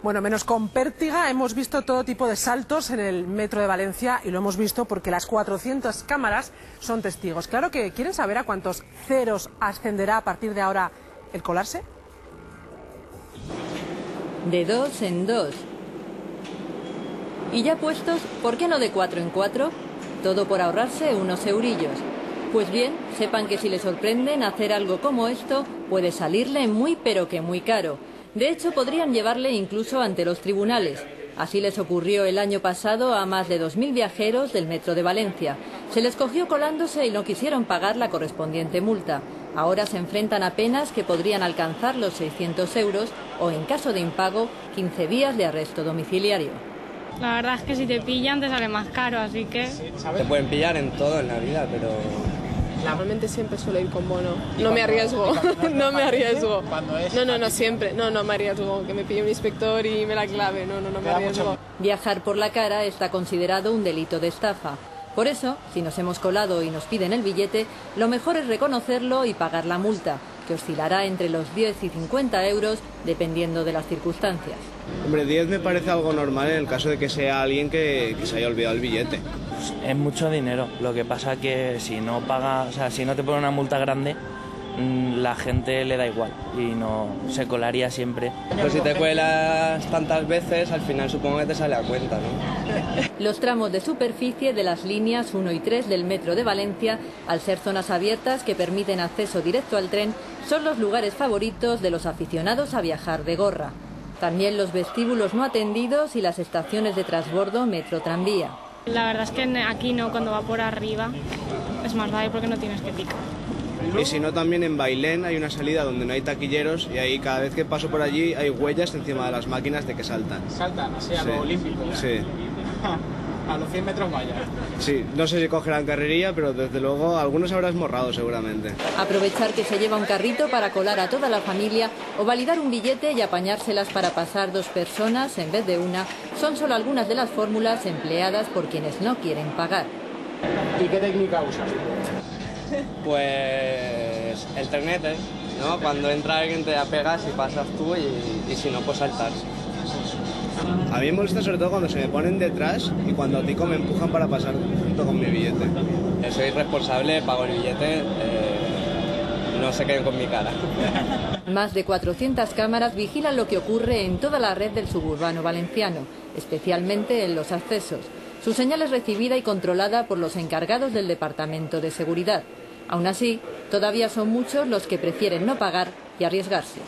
Bueno, menos con Pértiga, hemos visto todo tipo de saltos en el metro de Valencia y lo hemos visto porque las 400 cámaras son testigos. Claro que quieren saber a cuántos ceros ascenderá a partir de ahora el colarse. De 2 en 2. Y ya puestos, ¿por qué no de 4 en 4? Todo por ahorrarse unos eurillos. Pues bien, sepan que si les sorprenden hacer algo como esto, puede salirle muy pero que muy caro. De hecho, podrían llevarle incluso ante los tribunales. Así les ocurrió el año pasado a más de 2000 viajeros del metro de Valencia. Se les cogió colándose y no quisieron pagar la correspondiente multa. Ahora se enfrentan a penas que podrían alcanzar los 600 euros o, en caso de impago, 15 días de arresto domiciliario. La verdad es que si te pillan te sale más caro, así que... Te pueden pillar en todo en la vida, pero... Normalmente siempre suelo ir con bono. No me arriesgo, no me arriesgo. No, siempre. No me arriesgo. Que me pille un inspector y me la clave. No me arriesgo. Viajar por la cara está considerado un delito de estafa. Por eso, si nos hemos colado y nos piden el billete, lo mejor es reconocerlo y pagar la multa, que oscilará entre los 10 y 50 euros, dependiendo de las circunstancias. Hombre, 10 me parece algo normal en el caso de que sea alguien que se haya olvidado el billete. Es mucho dinero, lo que pasa que si no paga, o sea, si no te pone una multa grande, la gente le da igual y no se colaría siempre. Pues si te cuelas tantas veces, al final supongo que te sale a cuenta, ¿no? Los tramos de superficie de las líneas 1 y 3 del metro de Valencia, al ser zonas abiertas que permiten acceso directo al tren, son los lugares favoritos de los aficionados a viajar de gorra. También los vestíbulos no atendidos y las estaciones de transbordo metro-tranvía. La verdad es que aquí no, cuando va por arriba es más fácil porque no tienes que picar. Y si no, también en Bailén hay una salida donde no hay taquilleros y ahí cada vez que paso por allí hay huellas encima de las máquinas de que saltan. Saltan, así a lo olímpico, ¿ya? Sí. A los 100 metros vaya. Sí, no sé si cogerán carrería, pero desde luego algunos habrá esmorrado seguramente. Aprovechar que se lleva un carrito para colar a toda la familia o validar un billete y apañárselas para pasar 2 personas en vez de una son solo algunas de las fórmulas empleadas por quienes no quieren pagar. ¿Y qué técnica usas? Pues el ternete, ¿no? Cuando entra alguien te apegas y pasas tú y si no, pues saltar. A mí me molesta sobre todo cuando se me ponen detrás y cuando a ti me empujan para pasar junto con mi billete. Soy responsable, pago el billete, no se queden con mi cara. Más de 400 cámaras vigilan lo que ocurre en toda la red del suburbano valenciano, especialmente en los accesos. Su señal es recibida y controlada por los encargados del Departamento de Seguridad. Aún así, todavía son muchos los que prefieren no pagar y arriesgarse.